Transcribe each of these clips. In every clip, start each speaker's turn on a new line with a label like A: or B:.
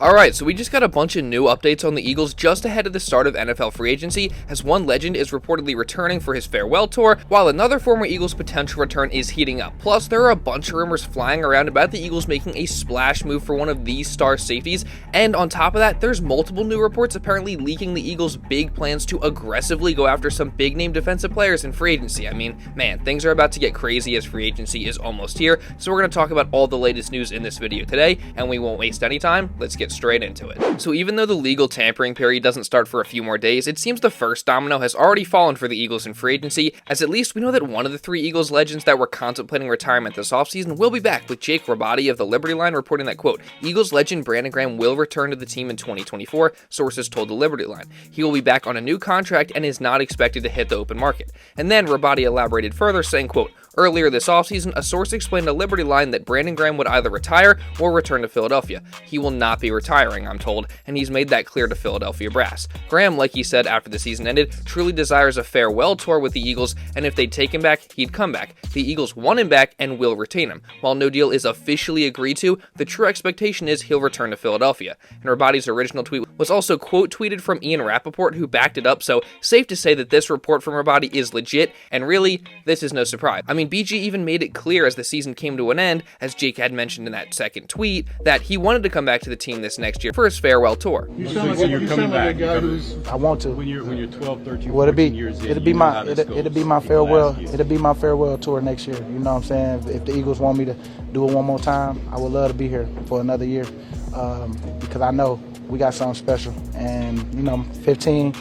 A: Alright, so we just got a bunch of new updates on the Eagles just ahead of the start of NFL free agency, as one legend is reportedly returning for his farewell tour, while another former Eagles potential return is heating up. Plus, there are a bunch of rumors flying around about the Eagles making a splash move for one of these star safeties, and on top of that, there's multiple new reports apparently leaking the Eagles' big plans to aggressively go after some big-name defensive players in free agency. I mean, man, things are about to get crazy as free agency is almost here, so we're going to talk about all the latest news in this video today, and we won't waste any time. Let's get straight into it. So even though the legal tampering period doesn't start for a few more days, it seems the first domino has already fallen for the Eagles in free agency, as at least we know that one of the three Eagles legends that were contemplating retirement this offseason will be back, with Jake Rabati of the Liberty Line reporting that, quote, Eagles legend Brandon Graham will return to the team in 2024, sources told the Liberty Line. He will be back on a new contract and is not expected to hit the open market. And then Rabati elaborated further, saying, quote, earlier this offseason, a source explained to Liberty Line that Brandon Graham would either retire or return to Philadelphia. He will not be retiring, I'm told, and he's made that clear to Philadelphia brass. Graham, like he said after the season ended, truly desires a farewell tour with the Eagles, and if they'd take him back, he'd come back. The Eagles want him back and will retain him. While no deal is officially agreed to, the true expectation is he'll return to Philadelphia. And Rabati's original tweet was also quote tweeted from Ian Rappaport, who backed it up, so safe to say that this report from Rabati is legit, and really, this is no surprise. I mean, BG even made it clear as the season came to an end, as Jake had mentioned in that second tweet, that he wanted to come back to the team this next year for his farewell tour.
B: You sound like you're coming back.
C: I want to.
B: When you're 12, 13,
C: well,
B: 14 years in,
C: it'll be my farewell tour next year. You know what I'm saying? If the Eagles want me to do it one more time, I would love to be here for another year, because I know we got something special. And 15.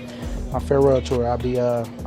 C: My farewell tour, I'll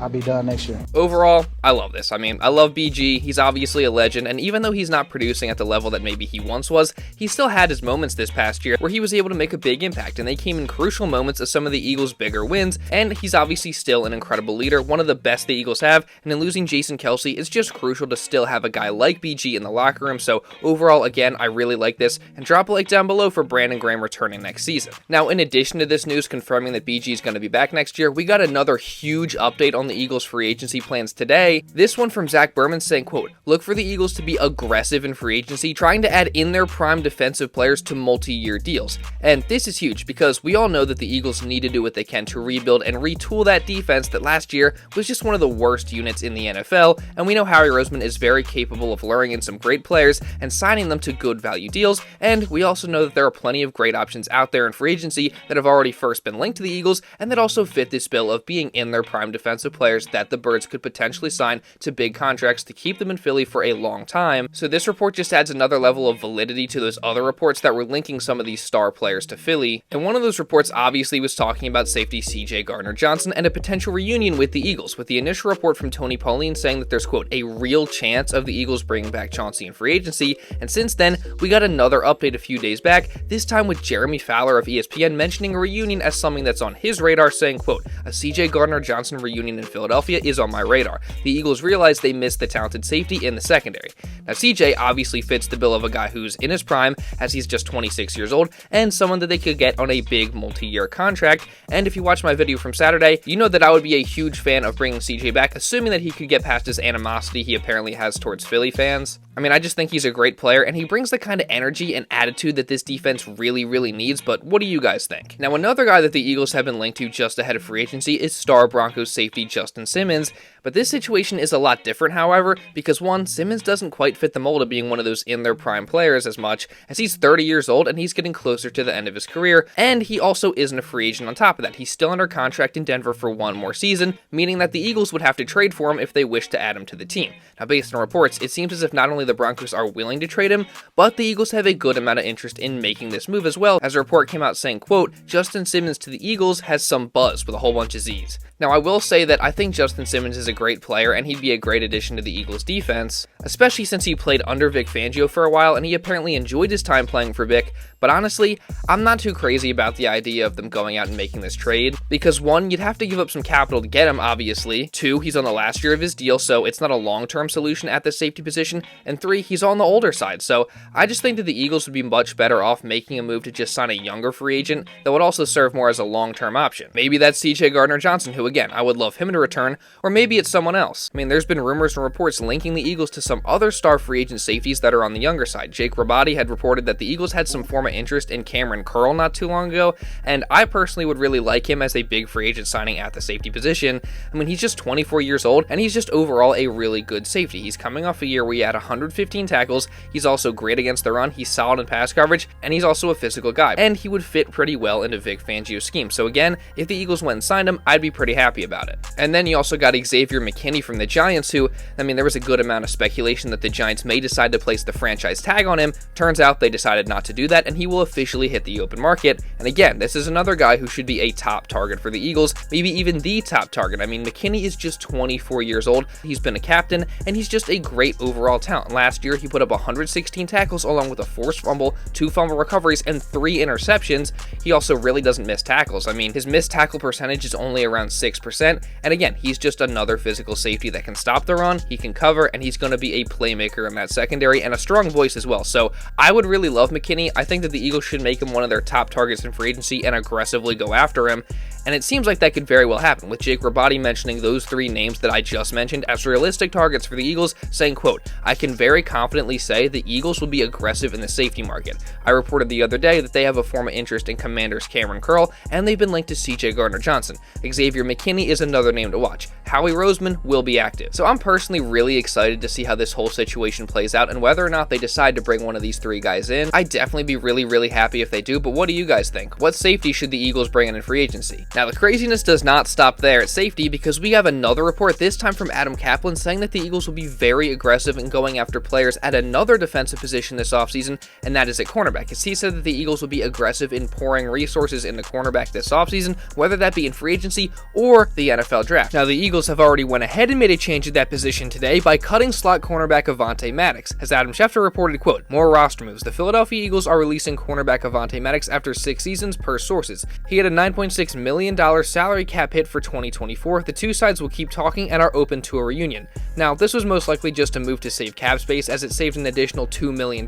C: be done next year.
A: Overall, I love this. I mean, I love BG. He's obviously a legend, and even though he's not producing at the level that maybe he once was, he still had his moments this past year where he was able to make a big impact, and they came in crucial moments of some of the Eagles' bigger wins, and he's obviously still an incredible leader, one of the best the Eagles have, and in losing Jason Kelce, it's just crucial to still have a guy like BG in the locker room. So overall, again, I really like this, and drop a like down below for Brandon Graham returning next season. Now, in addition to this news confirming that BG is going to be back next year, we got another huge update on the Eagles free agency plans today. This one from Zach Berman saying, quote, look for the Eagles to be aggressive in free agency, trying to add in their prime defensive players to multi-year deals. And this is huge because we all know that the Eagles need to do what they can to rebuild and retool that defense that last year was just one of the worst units in the NFL, and we know Howie Roseman is very capable of luring in some great players and signing them to good value deals, and we also know that there are plenty of great options out there in free agency that have already first been linked to the Eagles and that also fit this bill of being in their prime defensive players that the Birds could potentially sign to big contracts to keep them in Philly for a long time. So this report just adds another level of validity to those other reports that were linking some of these star players to Philly. And one of those reports obviously was talking about safety CJ Gardner-Johnson and a potential reunion with the Eagles, with the initial report from Tony Pauline saying that there's, quote, a real chance of the Eagles bringing back Chauncey in free agency. And since then, we got another update a few days back, this time with Jeremy Fowler of ESPN mentioning a reunion as something that's on his radar, saying, quote, a CJ Gardner-Johnson reunion in Philadelphia is on my radar. The Eagles realize they missed the talented safety in the secondary. Now, CJ obviously fits the bill of a guy who's in his prime, as he's just 26 years old, and someone that they could get on a big multi-year contract. And if you watch my video from Saturday, you know that I would be a huge fan of bringing CJ back, assuming that he could get past his animosity he apparently has towards Philly fans. I mean, I just think he's a great player, and he brings the kind of energy and attitude that this defense really needs, but what do you guys think? Now, another guy that the Eagles have been linked to just ahead of free agency is star Broncos safety Justin Simmons, but this situation is a lot different, however, because one, Simmons doesn't quite fit the mold of being one of those in their prime players as much, as he's 30 years old and he's getting closer to the end of his career, and he also isn't a free agent on top of that. He's still under contract in Denver for one more season, meaning that the Eagles would have to trade for him if they wish to add him to the team. Now, based on reports, it seems as if not only the Broncos are willing to trade him, but the Eagles have a good amount of interest in making this move as well, as a report came out saying, quote, Justin Simmons to the Eagles has some buzz with a whole bunch of Z's. Now, I will say that I think Justin Simmons is a great player and he'd be a great addition to the Eagles defense, especially since he played under Vic Fangio for a while and he apparently enjoyed his time playing for Vic. But honestly, I'm not too crazy about the idea of them going out and making this trade, because one, you'd have to give up some capital to get him, obviously. Two, he's on the last year of his deal, so it's not a long-term solution at the safety position. And three, he's on the older side, so I just think that the Eagles would be much better off making a move to just sign a younger free agent that would also serve more as a long-term option. Maybe that's CJ Gardner-Johnson, who again, I would love him to return, or maybe it's someone else. I mean, there's been rumors and reports linking the Eagles to some other star free agent safeties that are on the younger side. Jake Rabati had reported that the Eagles had some form of interest in Kamren Curl not too long ago, and I personally would really like him as a big free agent signing at the safety position. I mean, he's just 24 years old, and he's just overall a really good safety. He's coming off a year where he had 115 tackles, he's also great against the run, he's solid in pass coverage, and he's also a physical guy, and he would fit pretty well into Vic Fangio's scheme. So again, if the Eagles went and signed him, I'd be pretty happy about it. And then you also got Xavier McKinney from the Giants, who, I mean, there was a good amount of speculation that the Giants may decide to place the franchise tag on him. Turns out they decided not to do that, and he will officially hit the open market. And again, this is another guy who should be a top target for the Eagles, maybe even the top target. I mean, McKinney is just 24 years old, he's been a captain, and he's just a great overall talent. Last year, he put up 116 tackles along with a forced fumble, 2 fumble recoveries, and 3 interceptions. He also really doesn't miss tackles. I mean, his missed tackle percentage is only around 6%, and again, he's just another physical safety that can stop the run, he can cover, and he's going to be a playmaker in that secondary and a strong voice as well. So I would really love McKinney. I think that the Eagles should make him one of their top targets in free agency and aggressively go after him. And it seems like that could very well happen, with Jake Rabati mentioning those 3 names that I just mentioned as realistic targets for the Eagles, saying, quote, "I can very confidently say the Eagles will be aggressive in the safety market. I reported the other day that they have a form of interest in Commanders' Kamren Curl, and they've been linked to CJ Gardner-Johnson. Xavier McKinney is another name to watch. Howie Roseman will be active." So I'm personally really excited to see how this whole situation plays out, and whether or not they decide to bring one of these 3 guys in. I'd definitely be really happy if they do, but what do you guys think? What safety should the Eagles bring in free agency? Now, the craziness does not stop there at safety, because we have another report, this time from Adam Kaplan, saying that the Eagles will be very aggressive in going after players at another defensive position this offseason, and that is at cornerback. As he said that the Eagles will be aggressive in pouring resources into cornerback this offseason, whether that be in free agency or the NFL draft. Now, the Eagles have already went ahead and made a change at that position today by cutting slot cornerback Avonte Maddox. As Adam Schefter reported, quote, "More roster moves. The Philadelphia Eagles are releasing cornerback Avonte Maddox after 6 seasons per sources. He had a $9.6 million salary cap hit for 2024. The 2 sides will keep talking and are open to a reunion." Now, this was most likely just a move to save cap space, as it saved an additional $2 million,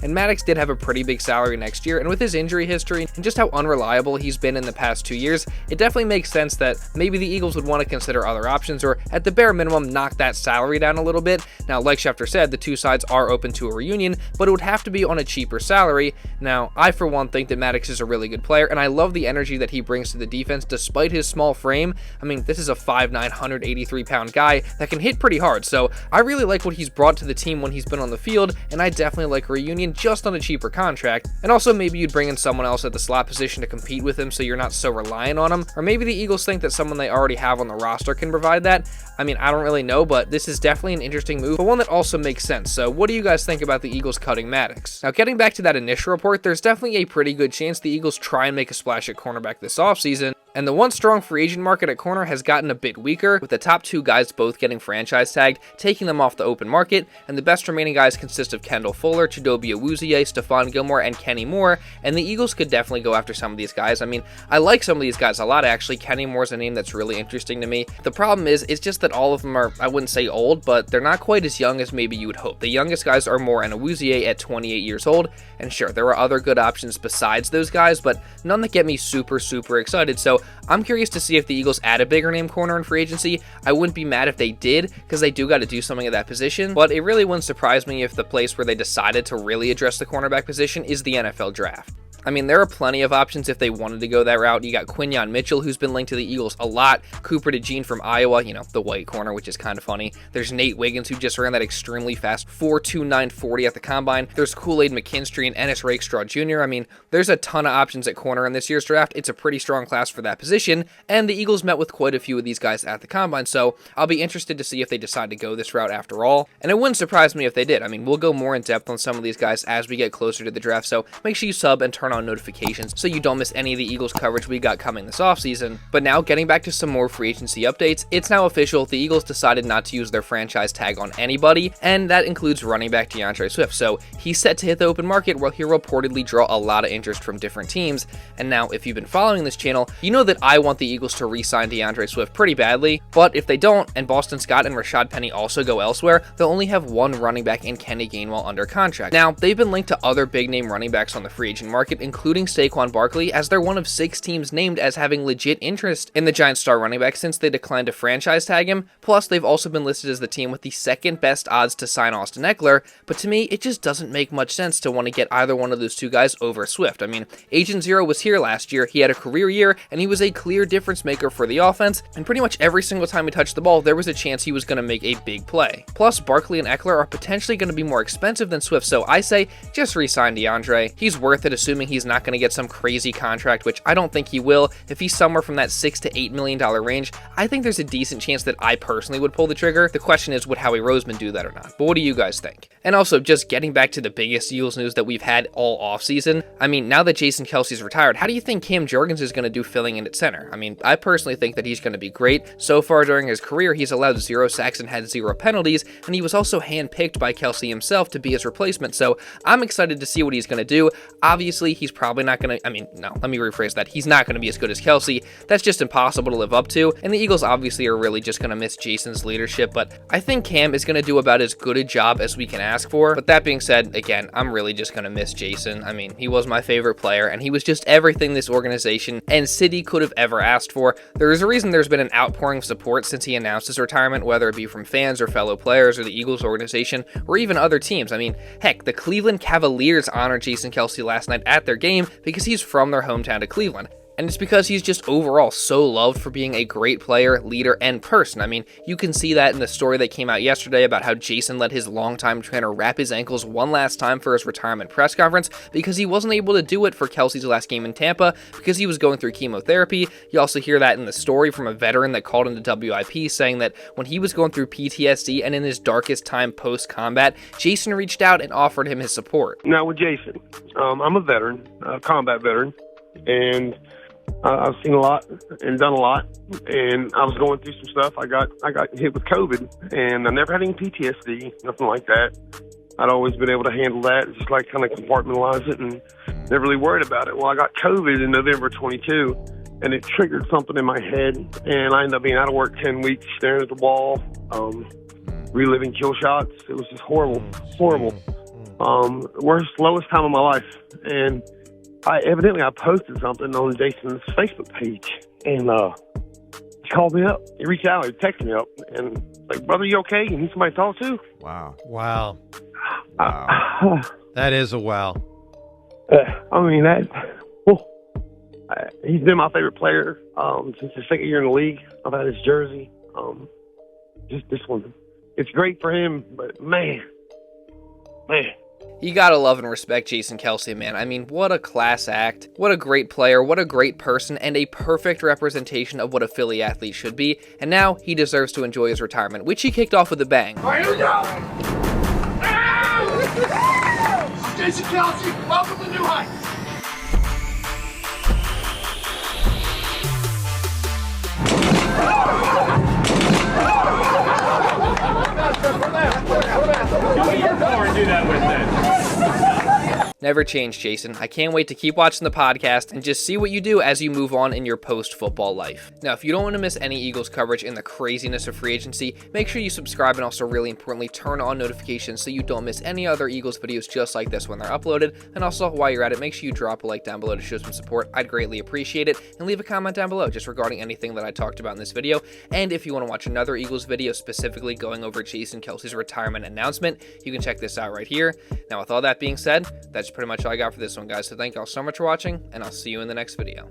A: and Maddox did have a pretty big salary next year, and with his injury history and just how unreliable he's been in the past 2 years, it definitely makes sense that maybe the Eagles would want to consider other options, or at the bare minimum, knock that salary down a little bit. Now, like Schefter said, the 2 sides are open to a reunion, but it would have to be on a cheaper salary. Now, I for one think that Maddox is a really good player, and I love the energy that he brings to the defense despite his small frame. I mean, this is a 5'9", 183-pound guy that can hit pretty hard, so I really like what he's brought to the team when he's been on the field, and I definitely like a reunion just on a cheaper contract. And also, maybe you'd bring in someone else at the slot position to compete with him so you're not so reliant on him, or maybe the Eagles think that someone they already have on the roster can provide that. I mean, I don't really know, but this is definitely an interesting move, but one that also makes sense. So what do you guys think about the Eagles cutting Maddox? Now, getting back to that initial report, there's definitely a pretty good chance the Eagles try and make a splash at cornerback this offseason, and the once strong free agent market at corner has gotten a bit weaker, with the top 2 guys both getting franchise tagged, taking them off the open market, and the best remaining guys consist of Kendall Fuller, Chidobe Awuzie, Stephon Gilmore, and Kenny Moore, and the Eagles could definitely go after some of these guys. I mean, I like some of these guys a lot, actually. Kenny Moore's a name that's really interesting to me. The problem is, it's just that all of them are, I wouldn't say old, but they're not quite as young as maybe you would hope. The youngest guys are Moore and Awuzie at 28 years old, and sure, there are other good options besides those guys, but none that get me super excited. So I'm curious to see if the Eagles add a bigger name corner in free agency. I wouldn't be mad if they did, because they do got to do something at that position, but it really wouldn't surprise me if the place where they decided to really address the cornerback position is the NFL draft. I mean, there are plenty of options if they wanted to go that route. You got Quinyon Mitchell, who's been linked to the Eagles a lot. Cooper DeJean from Iowa, you know, the white corner, which is kind of funny. There's Nate Wiggins, who just ran that extremely fast 4.29 40 at the combine. There's Kool-Aid McKinstry and Ennis Rakestraw Jr. I mean, there's a ton of options at corner in this year's draft. It's a pretty strong class for that position, and the Eagles met with quite a few of these guys at the combine, so I'll be interested to see if they decide to go this route after all, and it wouldn't surprise me if they did. I mean, we'll go more in depth on some of these guys as we get closer to the draft, so make sure you sub and turn on notifications so you don't miss any of the Eagles coverage we got coming this offseason. But now, getting back to some more free agency updates, it's now official. The Eagles decided not to use their franchise tag on anybody, and that includes running back DeAndre Swift. So he's set to hit the open market, where he'll reportedly draw a lot of interest from different teams. And now, if you've been following this channel, you know know that I want the Eagles to re-sign DeAndre Swift pretty badly, but if they don't, and Boston Scott and Rashad Penny also go elsewhere, they'll only have one running back in Kenny Gainwell under contract. Now, they've been linked to other big-name running backs on the free agent market, including Saquon Barkley, as they're one of 6 teams named as having legit interest in the Giants' star running back since they declined to franchise tag him. Plus, they've also been listed as the team with the second best odds to sign Austin Ekeler, but to me, it just doesn't make much sense to want to get either one of those two guys over Swift. I mean, Agent Zero was here last year, he had a career year, and he was a clear difference maker for the offense, and pretty much every single time he touched the ball, there was a chance he was going to make a big play. Plus, Barkley and Ekeler are potentially going to be more expensive than Swift, so I say just re-sign DeAndre. He's worth it, assuming he's not going to get some crazy contract, which I don't think he will. If he's somewhere from that $6 to $8 million range, I think there's a decent chance that I personally would pull the trigger. The question is, would Howie Roseman do that or not? But what do you guys think? And also, just getting back to the biggest Eagles news that we've had all offseason, I mean, now that Jason Kelce's retired, how do you think Jurgens is going to do filling in at center? I mean, I personally think that he's going to be great. So far during his career, he's allowed 0 sacks and had 0 penalties, and he was also handpicked by Kelce himself to be his replacement, so I'm excited to see what he's going to do. Obviously, he's probably not going to, let me rephrase that. He's not going to be as good as Kelce. That's just impossible to live up to, and the Eagles obviously are really just going to miss Jason's leadership, but I think Cam is going to do about as good a job as we can ask for. But that being said, again, I'm really just going to miss Jason. I mean, he was my favorite player, and he was just everything this organization and city could have ever asked for. There is a reason there's been an outpouring of support since he announced his retirement, whether it be from fans or fellow players or the Eagles organization or even other teams. I mean, heck, the Cleveland Cavaliers honored Jason Kelce last night at their game because he's from their hometown of Cleveland. And it's because he's just overall so loved for being a great player, leader, and person. I mean, you can see that in the story that came out yesterday about how Jason let his longtime trainer wrap his ankles one last time for his retirement press conference because he wasn't able to do it for Kelce's last game in Tampa because he was going through chemotherapy. You also hear that in the story from a veteran that called into WIP saying that when he was going through PTSD and in his darkest time post-combat, Jason reached out and offered him his support.
D: Now with Jason, I'm a veteran, a combat veteran, and I've seen a lot and done a lot, and I was going through some stuff. I got hit with COVID, and I never had any PTSD, nothing like that. I'd always been able to handle that, just like kind of compartmentalize it and never really worried about it. Well, I got COVID in November 22, and it triggered something in my head, and I ended up being out of work 10 weeks, staring at the wall, reliving kill shots. It was just horrible. Lowest time of my life, and I posted something on Jason's Facebook page, and he called me up. He reached out, he texted me up, and like, brother, you okay? You need somebody to talk to?
E: Wow. That is a wow.
D: He's been my favorite player since his second year in the league. I've had his jersey. Just this one. It's great for him, but man.
A: You gotta love and respect Jason Kelce, man. I mean, what a class act, what a great player, what a great person, and a perfect representation of what a Philly athlete should be. And now he deserves to enjoy his retirement, which he kicked off with a bang.
F: All right, here we go! Jason Kelce, welcome to New Heights.
B: Do that with that.
A: Never change, Jason. I can't wait to keep watching the podcast and just see what you do as you move on in your post-football life. Now, if you don't want to miss any Eagles coverage in the craziness of free agency, make sure you subscribe and also, really importantly, turn on notifications so you don't miss any other Eagles videos just like this when they're uploaded. And also, while you're at it, make sure you drop a like down below to show some support. I'd greatly appreciate it. And leave a comment down below just regarding anything that I talked about in this video. And if you want to watch another Eagles video specifically going over Jason Kelce's retirement announcement, you can check this out right here. Now, with all that being said, that's pretty much all I got for this one, guys. So thank you all so much for watching, and I'll see you in the next video.